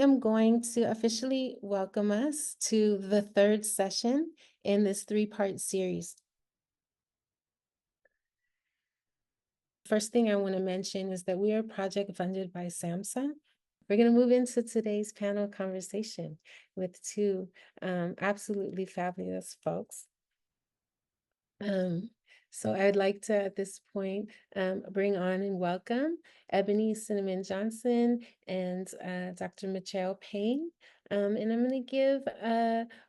I'm going to officially welcome us to the third session in this three-part series. First thing I want to mention is that we are a project funded by SAMHSA. We're going to move into today's panel conversation with two absolutely fabulous folks. Um, so I'd like to, at this point, bring on and welcome Ebony Cinnamon Johnson and Dr. Michelle Payne. And I'm going to give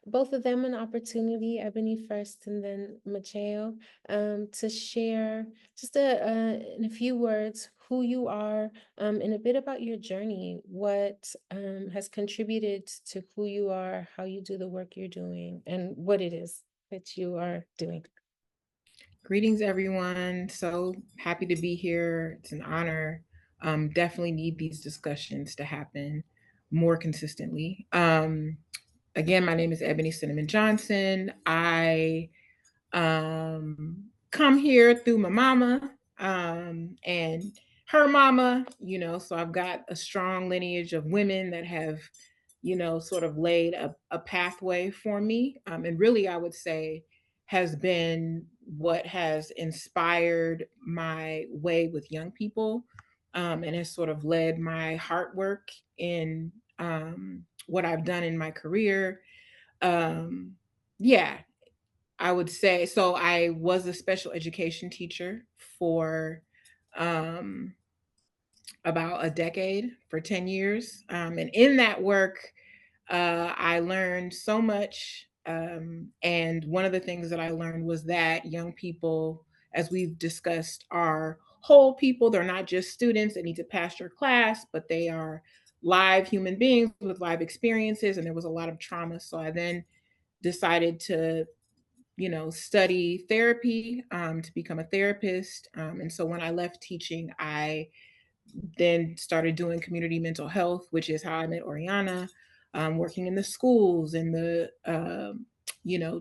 both of them an opportunity, Ebony first and then Michelle, to share just in a few words who you are and a bit about your journey, what has contributed to who you are, how you do the work you're doing, and what it is that you are doing. Greetings, everyone. So happy to be here. It's an honor. Definitely need these discussions to happen more consistently. Again, my name is Ebony Cinnamon Johnson. I come here through my mama and her mama, so I've got a strong lineage of women that have, sort of laid a pathway for me. And really, I would say, has been what has inspired my way with young people and has sort of led my heart work in what I've done in my career. Yeah, I would say so. I was a special education teacher for um, about a decade, for 10 years. And in that work, I learned so much. And one of the things that I learned was that young people, as we've discussed, are whole people. They're not just students that need to pass your class, but they are live human beings with live experiences. And there was a lot of trauma. So I then decided to study therapy to become a therapist. And so when I left teaching, I then started doing community mental health, which is how I met Oriana, working in the schools and the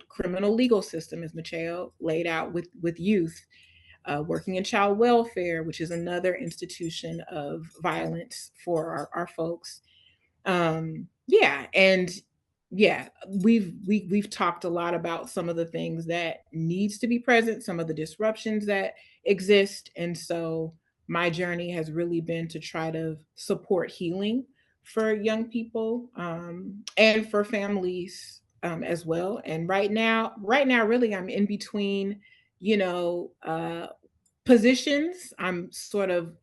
criminal legal system, as Michelle laid out with youth, working in child welfare, which is another institution of violence for our folks. Yeah, and yeah, we've talked a lot about some of the things that needs to be present, some of the disruptions that exist, and so my journey has really been to try to support healing for young people and for families as well. And right now, really, I'm in between, you know, positions. I'm sort of,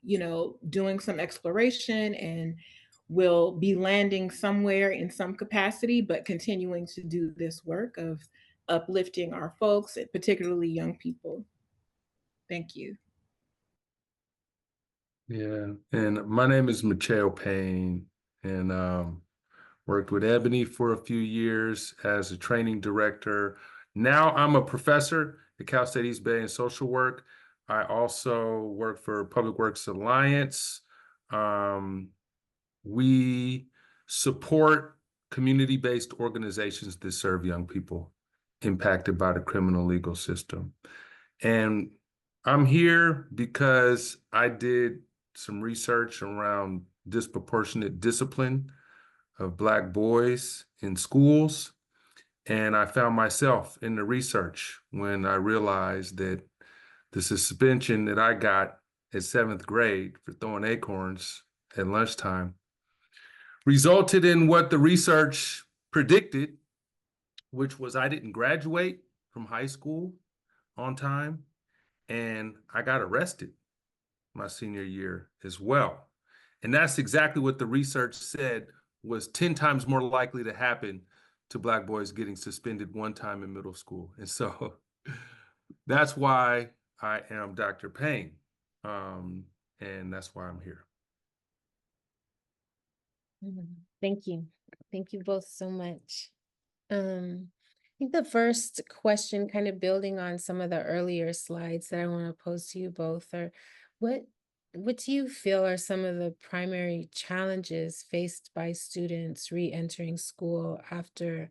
doing some exploration and will be landing somewhere in some capacity, but continuing to do this work of uplifting our folks, particularly young people. Thank you. Yeah, and my name is Michelle Payne, and worked with Ebony for a few years as a training director. Now I'm a professor at Cal State East Bay in social work. I also work for Public Works Alliance. Um, we support community-based organizations that serve young people impacted by the criminal legal system. And I'm here because I did some research around disproportionate discipline of Black boys in schools. And I found myself in the research when I realized that the suspension that I got at seventh grade for throwing acorns at lunchtime resulted in what the research predicted, which was I didn't graduate from high school on time, and I got arrested my senior year as well. And that's exactly what the research said was 10 times more likely to happen to Black boys getting suspended one time in middle school. And so that's why I am Dr. Payne. And that's why I'm here. Thank you. Thank you both so much. I think the first question, kind of building on some of the earlier slides that I want to pose to you both, are what what do you feel are some of the primary challenges faced by students re-entering school after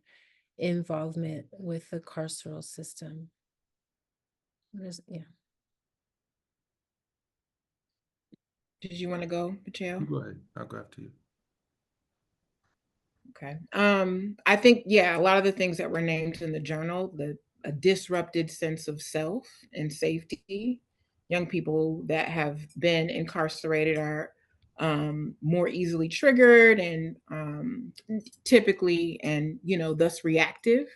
involvement with the carceral system? Yeah. Did you want to go, Michelle? You go ahead. I'll go after you. Okay. I think, yeah, a lot of the things that were named in the journal, a disrupted sense of self and safety. Young people that have been incarcerated are more easily triggered and typically, and thus reactive.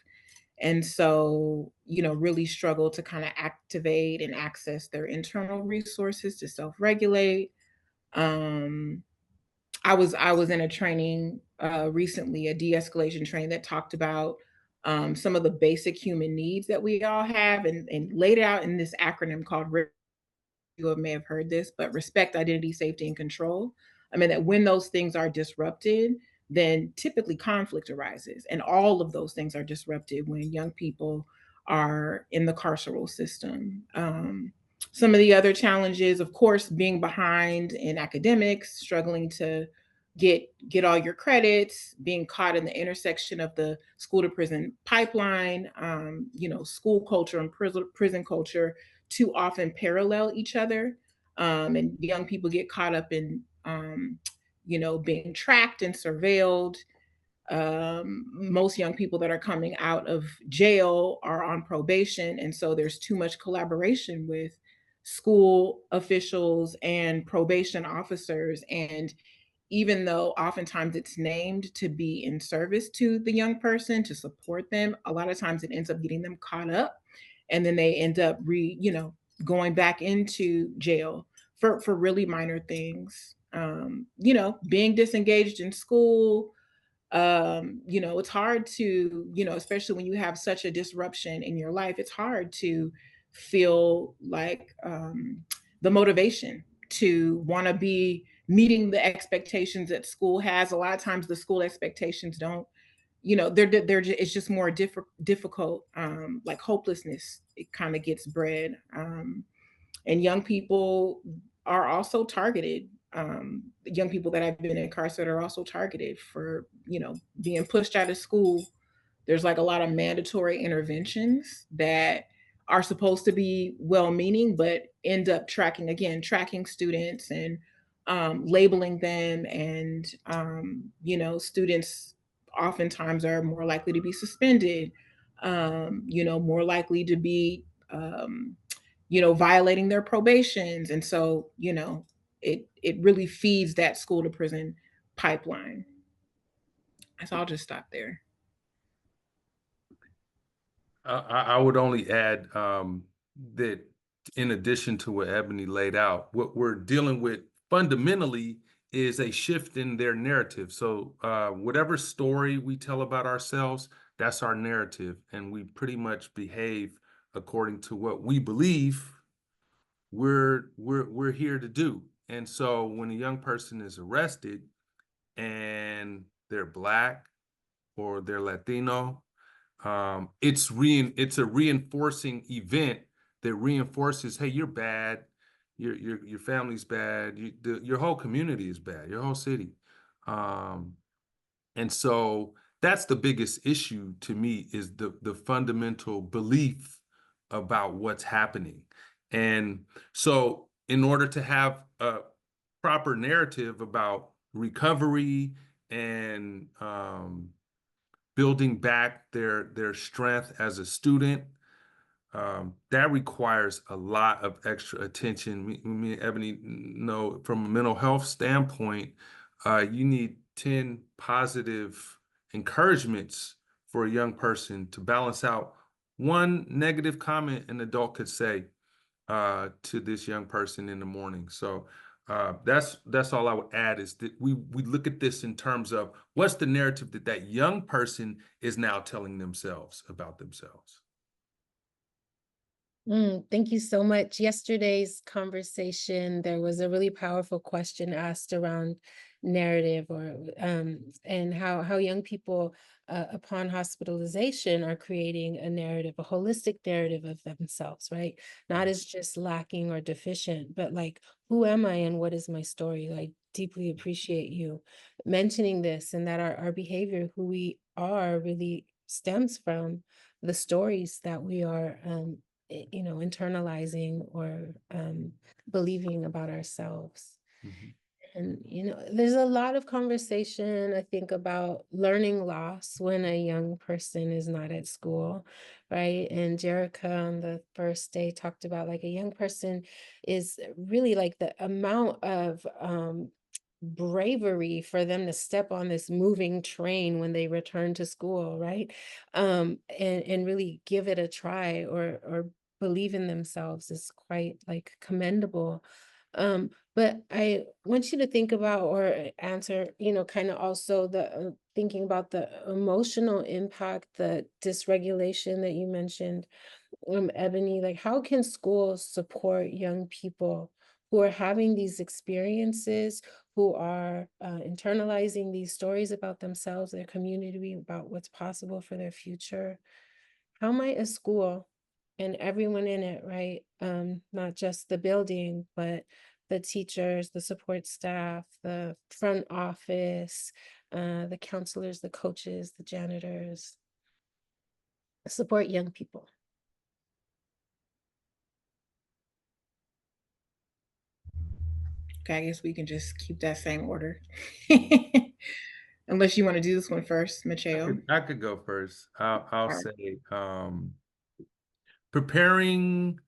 And so, really struggle to kind of activate and access their internal resources to self-regulate. Um, I was in a training recently, a de-escalation training that talked about some of the basic human needs that we all have, and laid it out in this acronym called you may have heard this, but respect, identity, safety, and control. I mean, that when those things are disrupted, then typically conflict arises. And all of those things are disrupted when young people are in the carceral system. Some of the other challenges, of course, being behind in academics, struggling to get all your credits, being caught in the intersection of the school to prison pipeline, school culture and prison culture too often parallel each other. And young people get caught up in, being tracked and surveilled. Most young people that are coming out of jail are on probation. And so there's too much collaboration with school officials and probation officers. And even though oftentimes it's named to be in service to the young person, to support them, a lot of times it ends up getting them caught up, and then they end up going back into jail for really minor things. Being disengaged in school. It's hard to, especially when you have such a disruption in your life, it's hard to feel like the motivation to want to be meeting the expectations that school has. A lot of times the school expectations don't, it's just more difficult. Like hopelessness, it kind of gets bred. And young people are also targeted. Young people that have been incarcerated are also targeted for, being pushed out of school. There's like a lot of mandatory interventions that are supposed to be well-meaning, but end up tracking students and labeling them. And, students oftentimes are more likely to be suspended, more likely to be, violating their probations. And so, it really feeds that school to prison pipeline. So I'll just stop there. I would only add that in addition to what Ebony laid out, what we're dealing with fundamentally is a shift in their narrative. So whatever story we tell about ourselves, that's our narrative, and we pretty much behave according to what we believe we're here to do. And so when a young person is arrested and they're Black or they're Latino, it's a reinforcing event that reinforces, hey, you're bad, your family's bad, your whole community is bad, your whole city. And so that's the biggest issue to me, is the fundamental belief about what's happening. And so in order to have a proper narrative about recovery and building back their strength as a student, that requires a lot of extra attention. Me and Ebony know from a mental health standpoint, you need 10 positive encouragements for a young person to balance out one negative comment an adult could say to this young person in the morning. So that's all I would add, is that we look at this in terms of what's the narrative that young person is now telling themselves about themselves. Thank you so much. Yesterday's conversation, there was a really powerful question asked around narrative, or and how young people upon hospitalization are creating a narrative, a holistic narrative of themselves, right? Not as just lacking or deficient, but like, who am I and what is my story? Like, deeply appreciate you mentioning this, and that our behavior, who we are, really stems from the stories that we are internalizing or believing about ourselves. Mhm. And, there's a lot of conversation, I think, about learning loss when a young person is not at school, right? And Jerica on the first day talked about like a young person is really like the amount of bravery for them to step on this moving train when they return to school, right? And really give it a try or believe in themselves is quite like commendable. But I want you to think about or answer, kind of also the thinking about the emotional impact, the dysregulation that you mentioned, Ebony. Like, how can schools support young people who are having these experiences, who are internalizing these stories about themselves, their community, about what's possible for their future? How might a school and everyone in it, right? Not just the building, but the teachers, the support staff, the front office, the counselors, the coaches, the janitors, support young people. Okay, I guess we can just keep that same order. Unless you want to do this one first, Mateo. I could go first. I'll All right. say preparing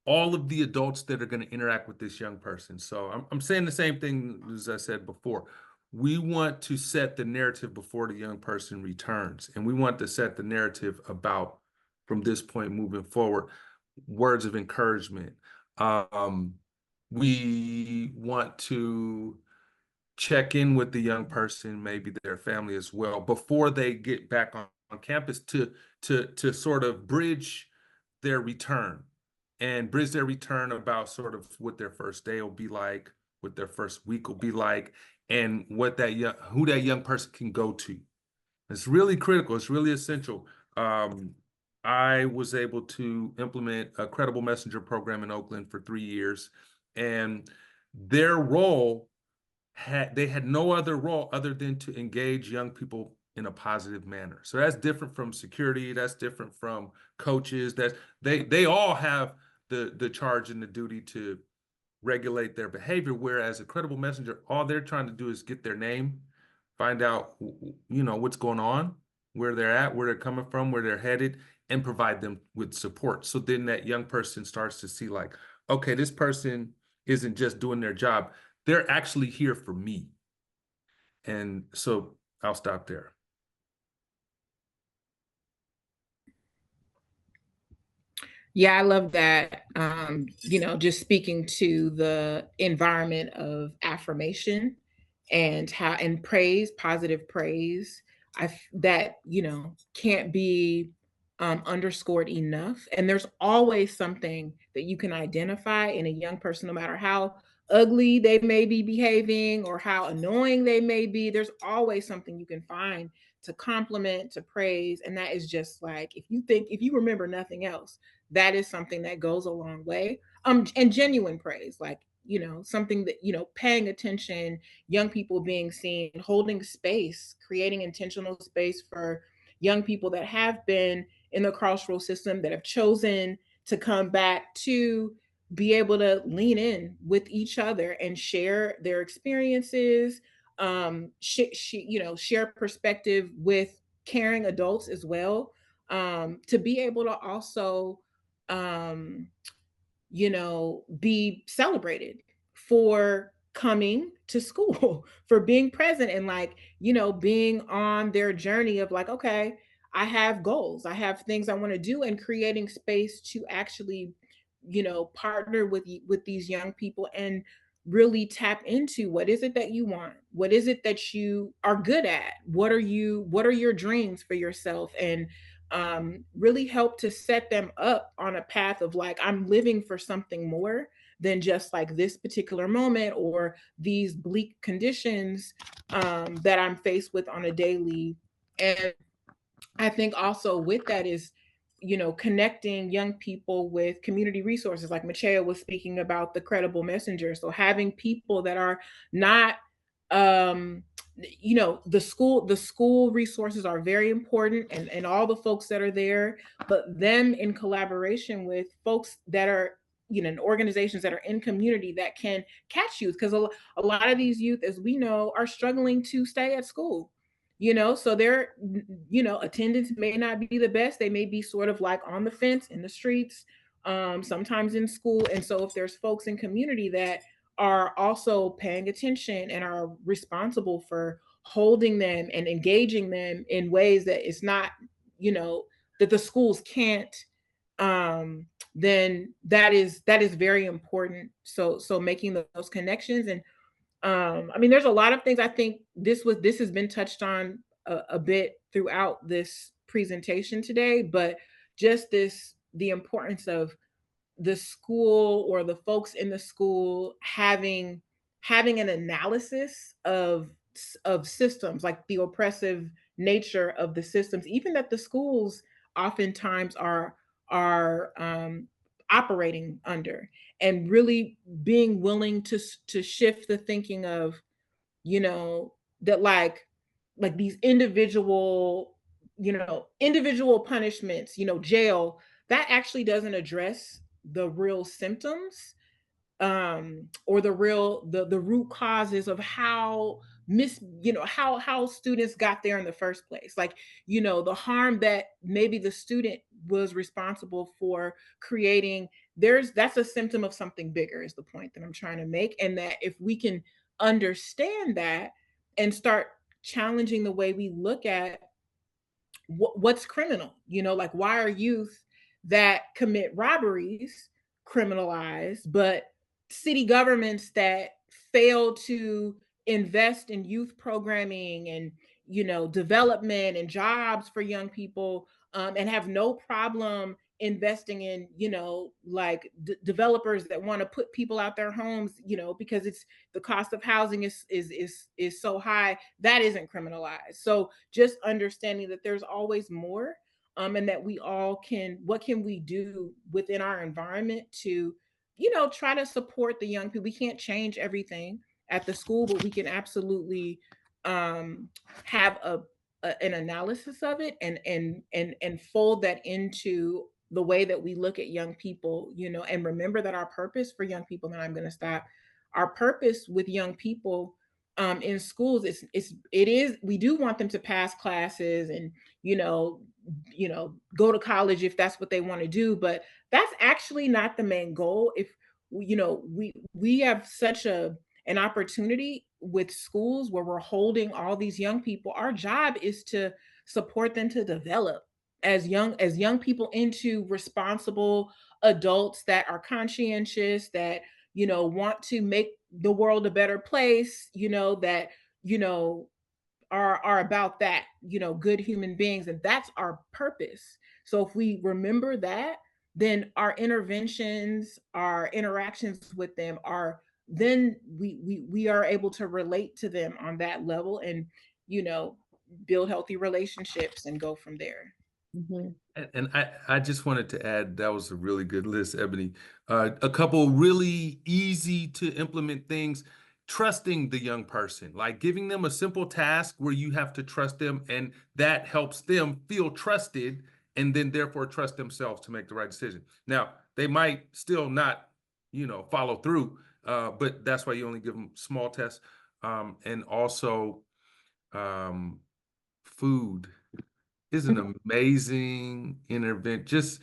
all of the adults that are going to interact with this young person. So I'm saying the same thing as I said before. We want to set the narrative before the young person returns, and we want to set the narrative about from this point moving forward, words of encouragement. We want to check in with the young person, maybe their family as well, before they get back on campus to sort of bridge their return about sort of what their first day will be like, what their first week will be like, and what who that young person can go to. It's really critical. It's really essential. I was able to implement a Credible Messenger program in Oakland for 3 years, and their role they had no other role other than to engage young people in a positive manner. So that's different from security. That's different from coaches. That they all have the charge and the duty to regulate their behavior. Whereas a Credible Messenger, all they're trying to do is get their name, find out what's going on, where they're at, where they're coming from, where they're headed, and provide them with support. So then that young person starts to see like, okay, this person isn't just doing their job. They're actually here for me. And so I'll stop there. Yeah, I love that. Just speaking to the environment of affirmation and praise, positive praise. That can't be underscored enough. And there's always something that you can identify in a young person, no matter how ugly they may be behaving or how annoying they may be. There's always something you can find to compliment, to praise, and that is just like if you remember nothing else, that is something that goes a long way. And genuine praise, like something that paying attention, young people being seen, holding space, creating intentional space for young people that have been in the crossroad system, that have chosen to come back, to be able to lean in with each other and share their experiences, share perspective with caring adults as well, to be able to also um, be celebrated for coming to school, for being present and like, being on their journey of like, okay, I have goals, I have things I want to do, and creating space to actually, partner with these young people and really tap into what is it that you want, what is it that you are good at, what are your dreams for yourself, and really help to set them up on a path of like, I'm living for something more than just like this particular moment or these bleak conditions that I'm faced with on a daily. And I think also with that is, connecting young people with community resources, like Macheo was speaking about the Credible Messenger. So having people that are not the school resources are very important, and all the folks that are there, but them in collaboration with folks that are and organizations that are in community that can catch youth, because a lot of these youth, as we know, are struggling to stay at school. So their attendance may not be the best. They may be sort of like on the fence in the streets, sometimes in school. And so if there's folks in community that are also paying attention and are responsible for holding them and engaging them in ways that it's not, that the schools can't, then that is very important. So making those connections. And I mean, there's a lot of things. I think this has been touched on a bit throughout this presentation today, but just the importance of the school or the folks in the school having an analysis of systems, like the oppressive nature of the systems, even that the schools oftentimes are operating under, and really being willing to shift the thinking of, that like these individual punishments, jail, that actually doesn't address the real symptoms, or the root causes of how how students got there in the first place, like, the harm that maybe the student was responsible for creating. That's a symptom of something bigger, is the point that I'm trying to make. And that if we can understand that and start challenging the way we look at what's criminal, like, why are youth that commit robberies criminalized, but city governments that fail to invest in youth programming and, development and jobs for young people, and have no problem investing in, like developers that want to put people out their homes, because it's the cost of housing is so high, that isn't criminalized. So just understanding that there's always more, and that what can we do within our environment to, try to support the young people. We can't change everything at the school, but we can absolutely have an analysis of it, and fold that into the way that we look at young people, and remember that our purpose for young people, and I'm going to stop, our purpose with young people, in schools, it is we do want them to pass classes and, go to college if that's what they want to do, but that's actually not the main goal. If we have such an opportunity with schools where we're holding all these young people. Our job is to support them to develop as young people into responsible adults that are conscientious, that, want to make the world a better place, that, you know are about that, good human beings. And that's our purpose. So if we remember that, then our interventions, our interactions with them are, then we are able to relate to them on that level, and, you know build healthy relationships and go from there. Mhm. And I just wanted to add, that was a really good list, Ebony. A couple really easy to implement things. Trusting the young person, like giving them a simple task where you have to trust them, and that helps them feel trusted, and then therefore trust themselves to make the right decision. Now, they might still not, follow through, but that's why you only give them small tests. And also, um, food is an amazing intervention. Just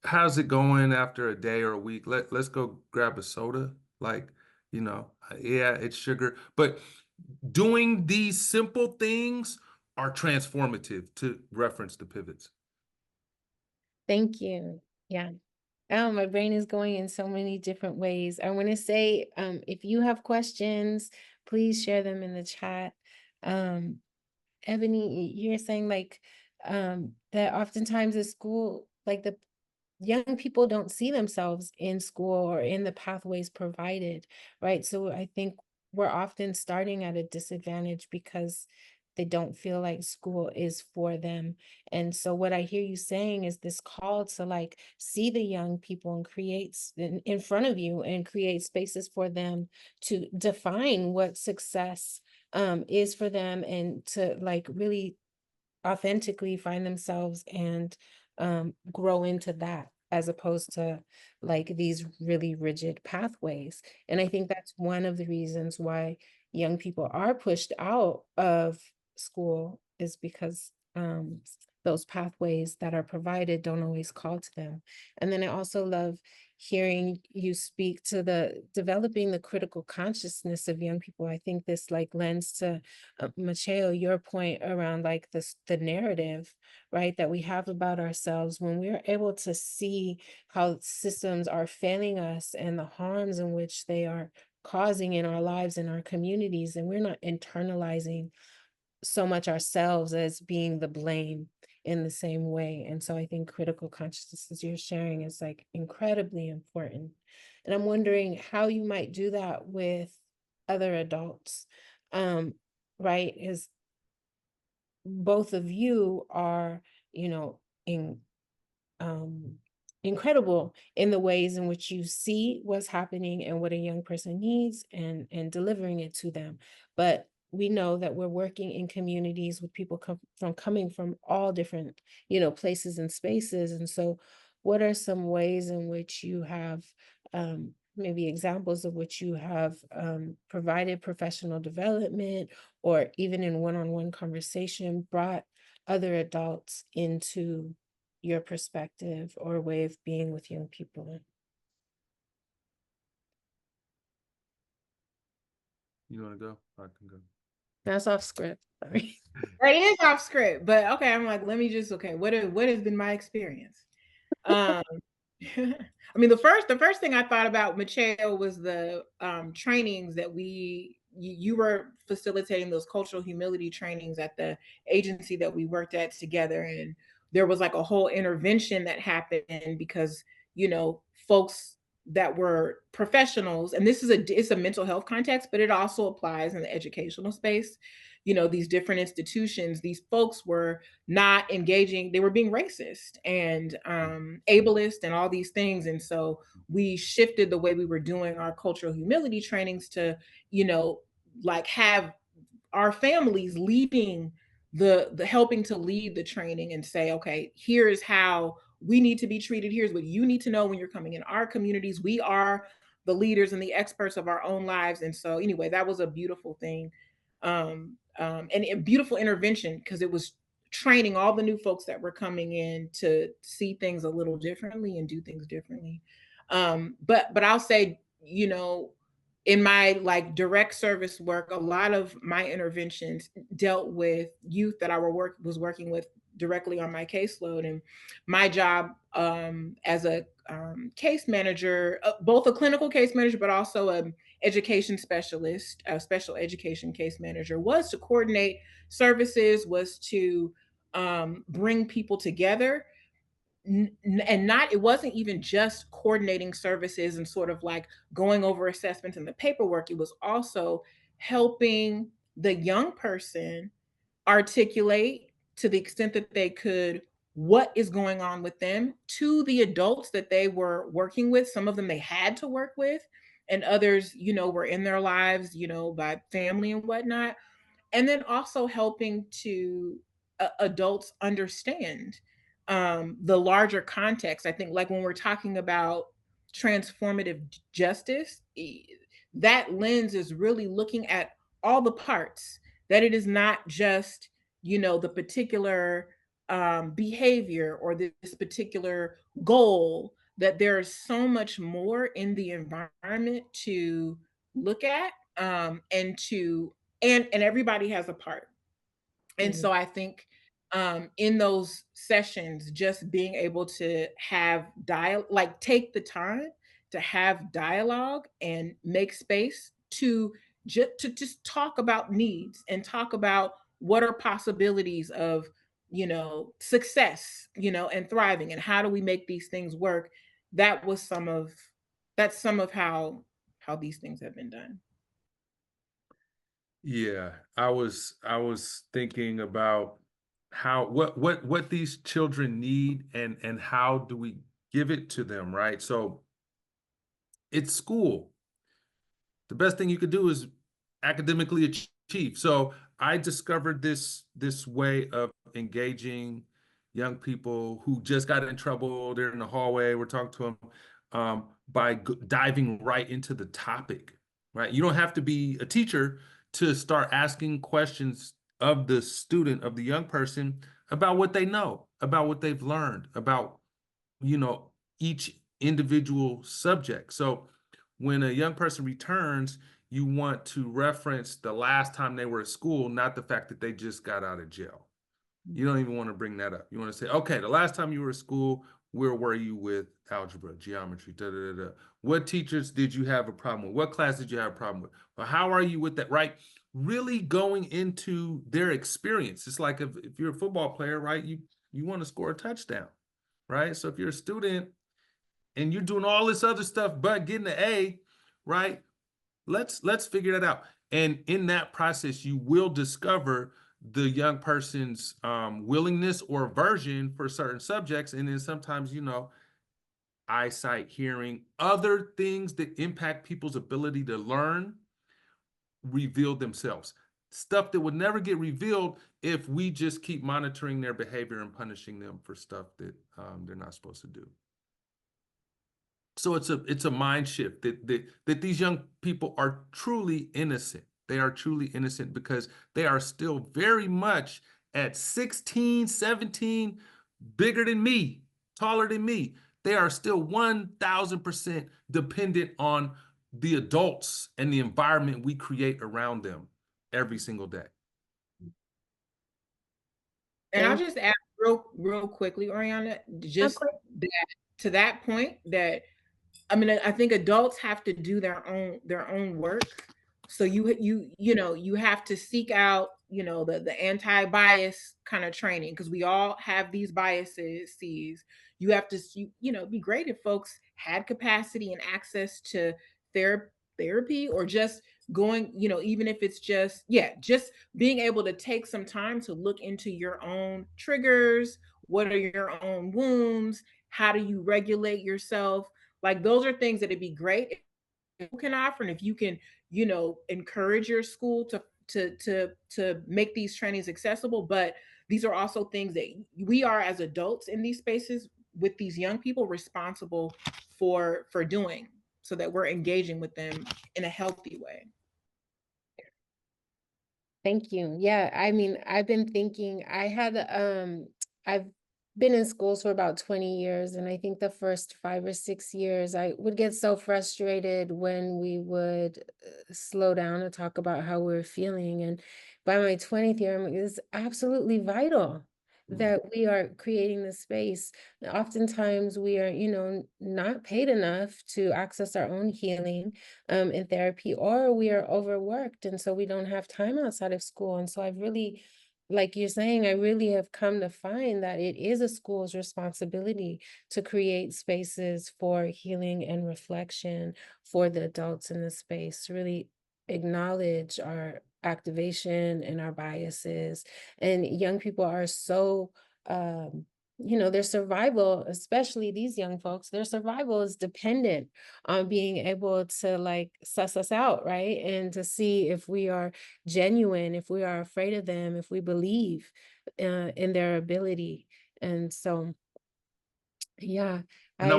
how's it going after a day or a week? Let's go grab a soda. Like, yeah, it's sugar. But doing these simple things are transformative, to reference the pivots. Thank you. Yeah. Oh, my brain is going in so many different ways. I want to say, if you have questions, please share them in the chat. Um, Ebony, you're saying like that oftentimes at school, like the young people don't see themselves in school or in the pathways provided, right? So I think we're often starting at a disadvantage because they don't feel like school is for them. And so what I hear you saying is this call to like see the young people and create in front of you and create spaces for them to define what success is for them, and to like really authentically find themselves and grow into that. as opposed to like these really rigid pathways. And I think that's one of the reasons why young people are pushed out of school, is because those pathways that are provided don't always call to them. And then I also love hearing you speak to the developing the critical consciousness of young people. I think this like lends to Mateo, your point around like this the narrative, right, that we have about ourselves. When we're able to see how systems are failing us and the harms in which they are causing in our lives and our communities, and we're not internalizing so much ourselves as being the blame in the same way. And so I think critical consciousness, as you're sharing, is like incredibly important. And I'm wondering how you might do that with other adults. Um, right? Is both of you are, you know, in um, incredible in the ways in which you see what's happening and what a young person needs, and delivering it to them. But we know that we're working in communities with people coming from all different, places and spaces. And so what are some ways in which you have maybe examples of which you have provided professional development, or even in one-on-one conversation brought other adults into your perspective or way of being with young people? You want to go? I can go. That's off script. Sorry. That is off script, but okay, I'm like, let me just, okay, what has been my experience? Um, I mean, the first thing I thought about, Mateo, was the trainings that you were facilitating, those cultural humility trainings at the agency that we worked at together. And there was like a whole intervention that happened because, folks that were professionals, and it's a mental health context, but it also applies in the educational space. These different institutions, these folks were not engaging, they were being racist and ableist and all these things. And so we shifted the way we were doing our cultural humility trainings to, like have our families leading the helping to lead the training and say, okay, here's how we need to be treated. Here's what you need to know when you're coming in our communities. We are the leaders and the experts of our own lives. And so anyway, that was a beautiful thing. And a beautiful intervention, because it was training all the new folks that were coming in to see things a little differently and do things differently. But I'll say, in my like direct service work, a lot of my interventions dealt with youth that I was working with directly on my caseload. And my job as a case manager, both a clinical case manager, but also a education specialist, a special education case manager, was to coordinate services, was to bring people together. And not, it wasn't even just coordinating services and sort of like going over assessments and the paperwork. It was also helping the young person articulate, to the extent that they could, what is going on with them to the adults that they were working with. Some of them they had to work with, and others, were in their lives, by family and whatnot. And then also helping to adults understand the larger context. I think, like when we're talking about transformative justice, that lens is really looking at all the parts, that it is not just, the particular behavior or this particular goal, that there's so much more in the environment to look at, and to and everybody has a part. And Mhm. so I think in those sessions, just being able to have like take the time to have dialogue and make space to just talk about needs and talk about what are possibilities of, success, and thriving, and how do we make these things work. That was that's some of how these things have been done. Yeah, I was thinking about how what these children need, and how do we give it to them, right? So it's school. The best thing you could do is academically achieve. So I discovered this way of engaging young people who just got in trouble. They're in the hallway. We're talking to them by diving right into the topic, right? You don't have to be a teacher to start asking questions of the student, of the young person, about what they know, about what they've learned, about, each individual subject. So when a young person returns, you want to reference the last time they were at school, not the fact that they just got out of jail. You don't even want to bring that up. You want to say, okay, the last time you were at school, where were you with algebra, geometry, da da da da? What teachers did you have a problem with? What class did you have a problem with? Or how are you with that, right? Really going into their experience. It's like if you're a football player, right? You want to score a touchdown, right? So if you're a student and you're doing all this other stuff but getting an A, right? Let's figure that out. And in that process, you will discover the young person's willingness or aversion for certain subjects. And then sometimes, eyesight, hearing, other things that impact people's ability to learn reveal themselves. Stuff that would never get revealed if we just keep monitoring their behavior and punishing them for stuff that they're not supposed to do. So it's a mind shift that these young people are truly innocent. They are truly innocent because they are still very much at 16, 17, bigger than me, taller than me. They are still 1000% dependent on the adults and the environment we create around them every single day. And I'll just add real quickly, Oriana, just to that point that, I mean, I think adults have to do their own work. So you have to seek out, the anti-bias kind of training, because we all have these biases. You have to, be great if folks had capacity and access to therapy, or just going, even if it's just being able to take some time to look into your own triggers. What are your own wounds? How do you regulate yourself? Like, those are things that it'd be great if you can offer, and if you can, encourage your school to make these trainings accessible. But these are also things that we are, as adults in these spaces with these young people, responsible for doing, so that we're engaging with them in a healthy way. Thank you. Yeah, I mean, I've been thinking, I've been in schools for about 20 years, and I think the first 5 or 6 years, I would get so frustrated when we would slow down and talk about how we're feeling. And by my 20th year, it's absolutely vital that we are creating the space. Oftentimes we are, not paid enough to access our own healing in therapy, or we are overworked, and so we don't have time outside of school. And so I've really, like you're saying, I really have come to find that it is a school's responsibility to create spaces for healing and reflection for the adults in the space, to really acknowledge our activation and our biases. And young people are so their survival, especially these young folks, their survival is dependent on being able to like suss us out, right? And to see if we are genuine, if we are afraid of them, if we believe in their ability. And so, yeah, And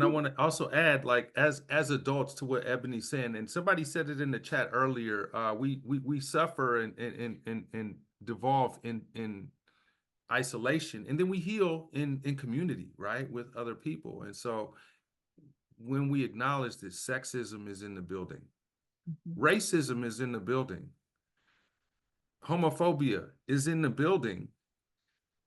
I I want to also add, like, as adults, to what Ebony's saying, and somebody said it in the chat earlier. We suffer and devolve in isolation, and then we heal in community, right, with other people. And so when we acknowledge that sexism is in the building, racism is in the building, homophobia is in the building,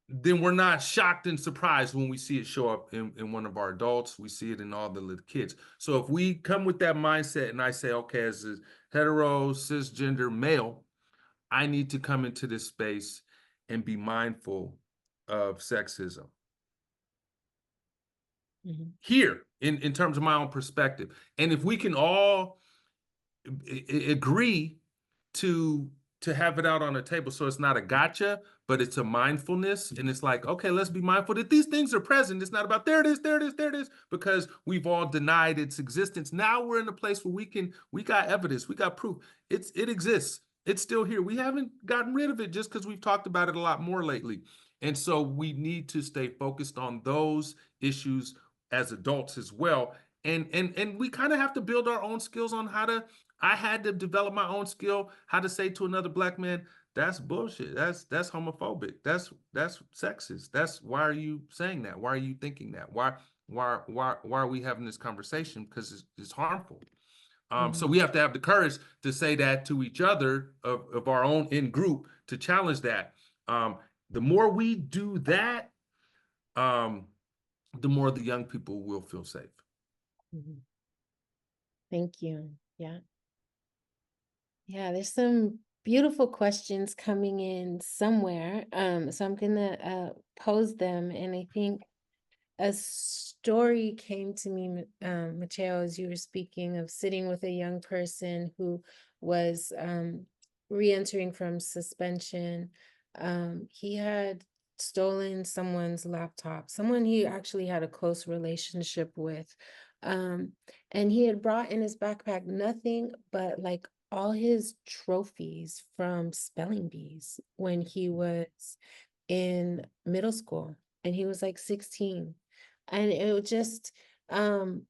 then we're not shocked and surprised when we see it show up in one of our adults. We see it in all the little kids. So if we come with that mindset, and I say, okay, as a hetero, cisgender male, I need to come into this space and be mindful of sexism. Here, in terms of my own perspective. And if we can all agree to have it out on the table, so it's not a gotcha, but it's a mindfulness, and it's like, okay, let's be mindful that these things are present. It's not about there it is, there it is, there it is, because we've all denied its existence. Now we're in a place where we got evidence, we got proof. It exists. It's still here. We haven't gotten rid of it just because we've talked about it a lot more lately. And so we need to stay focused on those issues as adults as well. And we kind of have to build our own skills on how to, I had to develop my own skill, how to say to another Black man, that's bullshit. That's homophobic. That's sexist. That's, why are you saying that? Why are you thinking that? Why are we having this conversation? Because it's harmful. So we have to have the courage to say that to each other of our own in group, to challenge that. The more we do that, the more the young people will feel safe. Mhm. Thank you. Yeah. Yeah, there's some beautiful questions coming in somewhere. So I'm gonna pose them, and I think a story came to me, Mateo, as you were speaking of sitting with a young person who was re-entering from suspension. He had stolen someone's laptop, someone he actually had a close relationship with. Um, and he had brought in his backpack nothing but like all his trophies from spelling bees when he was in middle school, and he was like 16. And it just um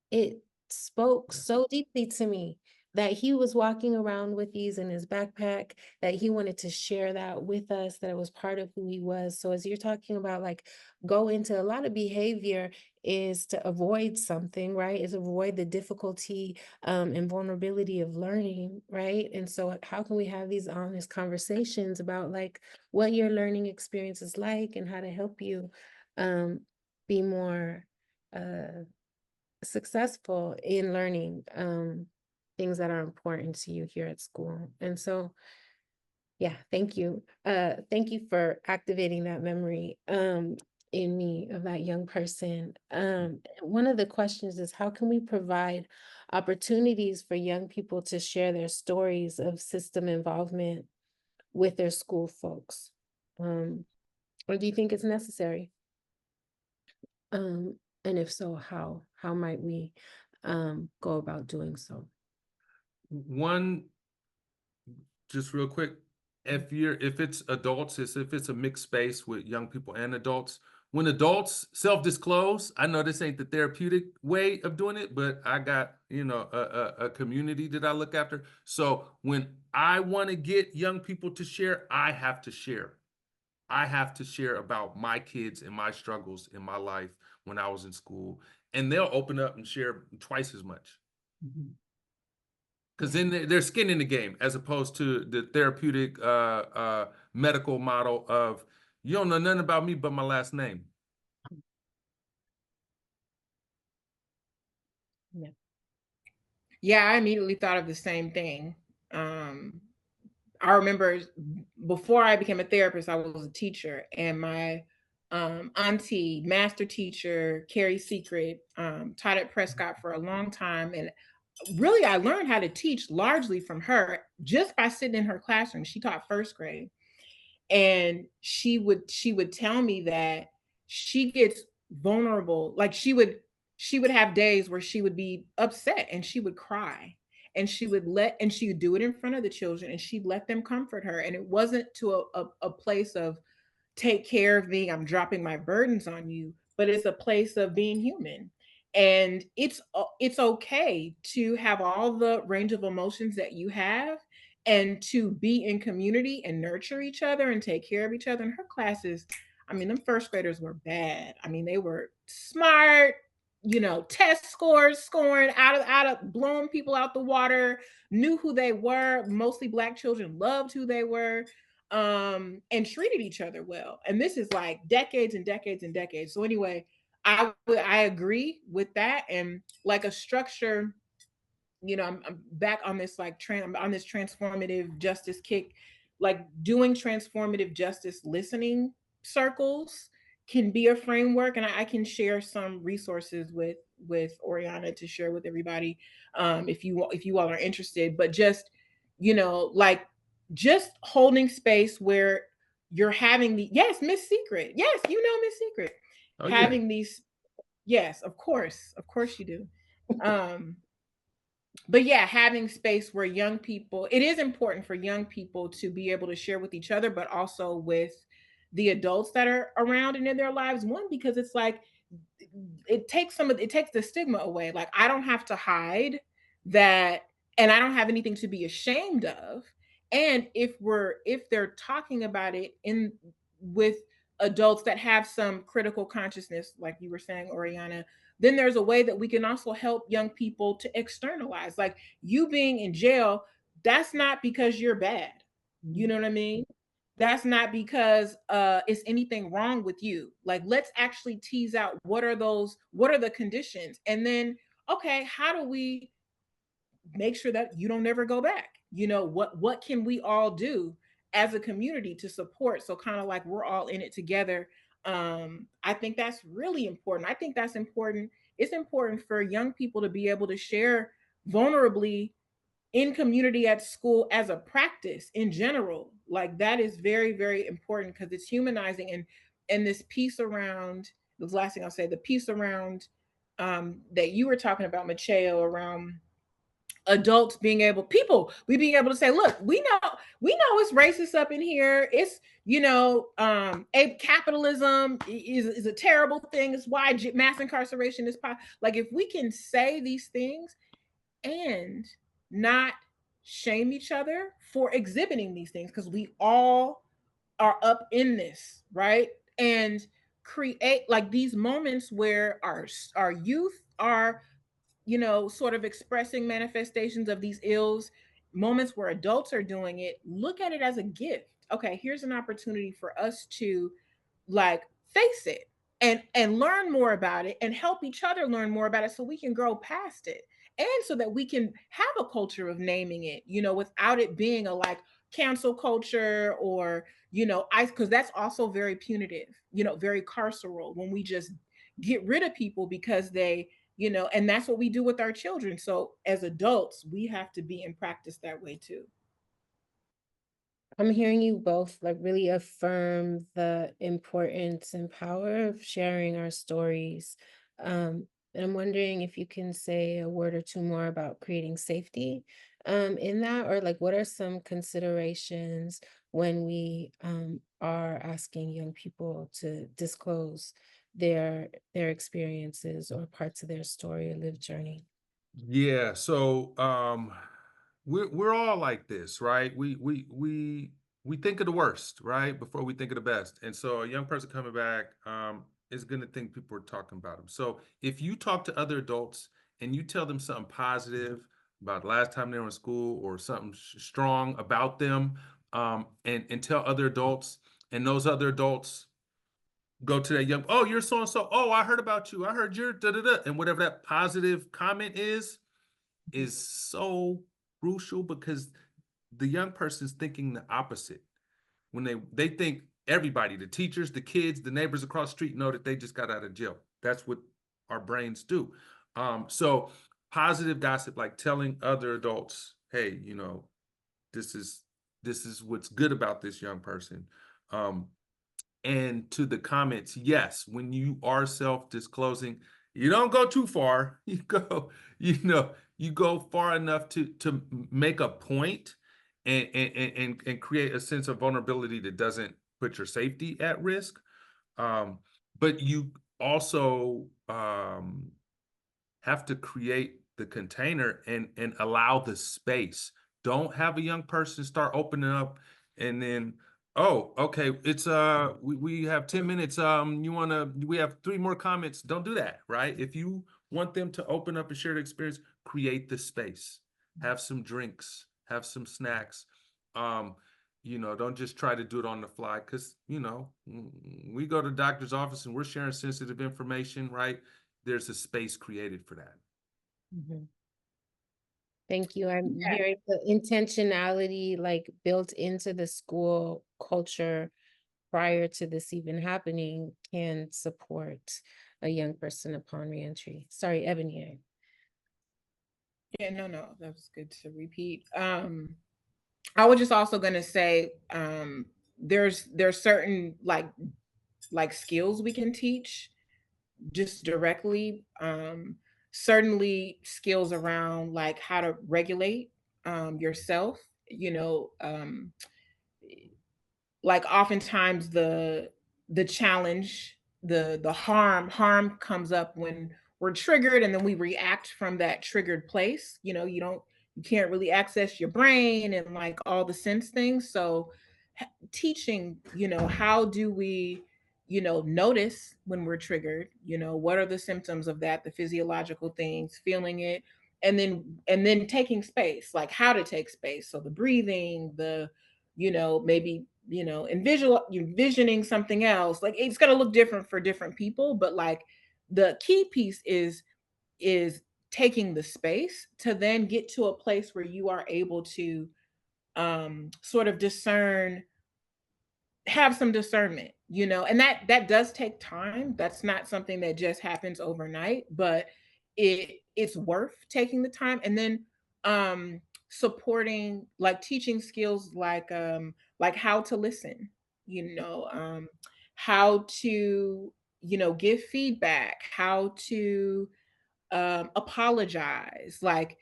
it spoke so deeply to me that he was walking around with these in his backpack, that he wanted to share that with us, that it was part of who he was. So as you're talking about, like, go into a lot of behavior is to avoid something, right? Is avoid the difficulty and vulnerability of learning, right? And so how can we have these honest conversations about like what your learning experience is like and how to help you um be more uh successful in learning things that are important to you here at school. And so yeah, thank you. Thank you for activating that memory in me of that young person. One of the questions is, how can we provide opportunities for young people to share their stories of system involvement with their school folks? Or do you think it's necessary? And if so, how might we go about doing so? One, just real quick, if it's adults, if it's a mixed space with young people and adults, when adults self-disclose, I know this ain't the therapeutic way of doing it, but I got, a community that I look after. So when I want to get young people to share, I have to share. I have to share about my kids and my struggles in my life when I was in school, and they'll open up and share twice as much. Mhm. Because then they're skin in the game, as opposed to the therapeutic medical model of, you don't know nothing about me but my last name. Yeah. Yeah, I immediately thought of the same thing. I remember before I became a therapist, I was a teacher, and my auntie, master teacher, Carrie Secret, taught at Prescott for a long time. And really, I learned how to teach largely from her just by sitting in her classroom. She taught first grade, and she would tell me that she gets vulnerable. Like she would have days where she would be upset and she would cry, and she would do it in front of the children, and she'd let them comfort her. And it wasn't to a place of take care of me, I'm dropping my burdens on you, but it's a place of being human. And it's okay to have all the range of emotions that you have, and to be in community and nurture each other and take care of each other. In her classes, I mean, them first graders were bad. I mean, they were smart, test scores, scoring out of blowing people out the water, knew who they were. Mostly Black children loved who they were, and treated each other well. And this is like decades and decades and decades. So anyway, I agree with that. And like a structure, I'm back on this like on this transformative justice kick, like doing transformative justice listening circles can be a framework. And I can share some resources with Oriana to share with everybody, if you all are interested. But just, like, just holding space where you're having the, yes, Miss Secret, yes, Miss Secret, Oh yeah. having these, yes, of course you do. But yeah, having space where young people, it is important for young people to be able to share with each other, but also with the adults that are around and in their lives. One, because it's like it takes the stigma away. Like, I don't have to hide that, and I don't have anything to be ashamed of. And if they're talking about it in with adults that have some critical consciousness, like you were saying, Oriana, then there's a way that we can also help young people to externalize. Like, you being in jail, that's not because you're bad. You know what I mean? That's not because it's anything wrong with you. Like, let's actually tease out what are the conditions, and then, okay, how do we make sure that you don't ever go back? What can we all do as a community to support, so kind of like we're all in it together. I think that's really important. I think that's important. It's important for young people to be able to share vulnerably in community, at school, as a practice in general. Like, that is very, very important, because it's humanizing. And this piece around, the last thing I'll say, the piece around that you were talking about, Mateo, around adults being able, we being able to say, look, we know it's racist up in here. It's, capitalism is a terrible thing. It's why mass incarceration is like, if we can say these things and not shame each other for exhibiting these things, because we all are up in this, right? And create like these moments where our youth are, sort of expressing manifestations of these ills, moments where adults are doing it. Look at it as a gift. Okay, here's an opportunity for us to, like, face it and learn more about it, and help each other learn more about it, so we can grow past it, and so that we can have a culture of naming it, without it being a, like, cancel culture, or, I because that's also very punitive, very carceral, when we just get rid of people because they, and that's what we do with our children. So as adults, we have to be in practice that way too. I'm hearing you both like really affirm the importance and power of sharing our stories. And I'm wondering if you can say a word or two more about creating safety in that, or like what are some considerations when we are asking young people to disclose their experiences or parts of their story or lived journey? Yeah, so we're all like this, right? We think of the worst, right, before we think of the best. And so a young person coming back is going to think people are talking about them. So if you talk to other adults and you tell them something positive about the last time they were in school, or something strong about them, and tell other adults, and those other adults go to that young, oh, you're so and so. Oh, I heard about you. I heard you're da da da. And whatever that positive comment is so crucial, because the young person's thinking the opposite. When they think everybody, the teachers, the kids, the neighbors across the street, know that they just got out of jail. That's what our brains do. So positive gossip, like telling other adults, hey, this is what's good about this young person. And to the comments, yes, when you are self-disclosing, you don't go too far. You go far enough to make a point, and create a sense of vulnerability that doesn't put your safety at risk. But you also have to create the container, and allow the space. Don't have a young person start opening up, and then, oh, okay, it's we have 10 minutes. We have 3 more comments. Don't do that, right? If you want them to open up and share the experience, create the space. Have some drinks, have some snacks. Don't just try to do it on the fly, because we go to the doctor's office and we're sharing sensitive information, right? There's a space created for that. Mhm. Thank you. I'm hearing the intentionality like built into the school culture prior to this even happening can support a young person upon reentry. Sorry, Ebony. Yeah, no, that was good to repeat. I was just also gonna say, there's certain, like skills we can teach just directly. Certainly skills around, like, how to regulate yourself, like oftentimes the challenge, the harm comes up when we're triggered, and then we react from that triggered place. You can't really access your brain and like all the sense things. So teaching, how do we, notice when we're triggered, what are the symptoms of that, the physiological things, feeling it, and then taking space, like how to take space. So the breathing, the, maybe, envisioning something else. Like it's going to look different for different people, but like the key piece is taking the space to then get to a place where you are able to sort of discern, have some discernment, and that does take time. That's not something that just happens overnight, but it's worth taking the time. And then supporting, like teaching skills like how to listen, you know how to, give feedback, how to apologize. Like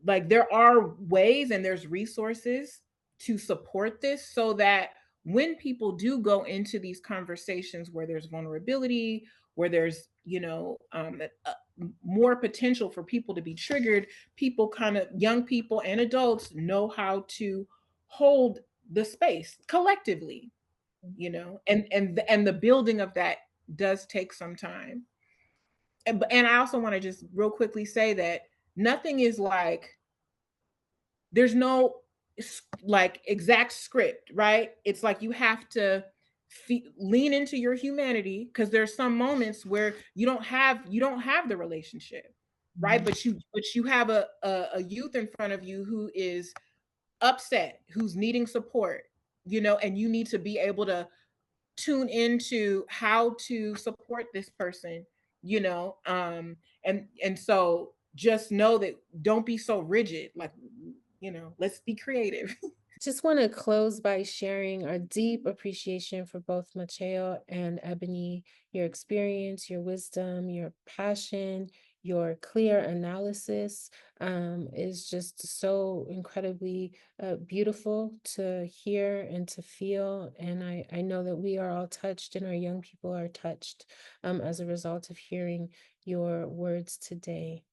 there are ways and there's resources to support this, so that when people do go into these conversations where there's vulnerability, where there's, more potential for people to be triggered, people, kind of young people and adults, know how to hold the space collectively, and the building of that does take some time. And I also want to just real quickly say that nothing is like, there's no like exact script, right? It's like you have to lean into your humanity, because there's some moments where you don't have the relationship, right? Mhm. But you have a youth in front of you who is upset, who's needing support, and you need to be able to tune into how to support this person, and so just know that, don't be so rigid, like, let's be creative. Just want to close by sharing our deep appreciation for both Mateo and Ebony, your experience, your wisdom, your passion, your clear analysis is just so incredibly beautiful to hear and to feel. And I know that we are all touched and our young people are touched as a result of hearing your words today.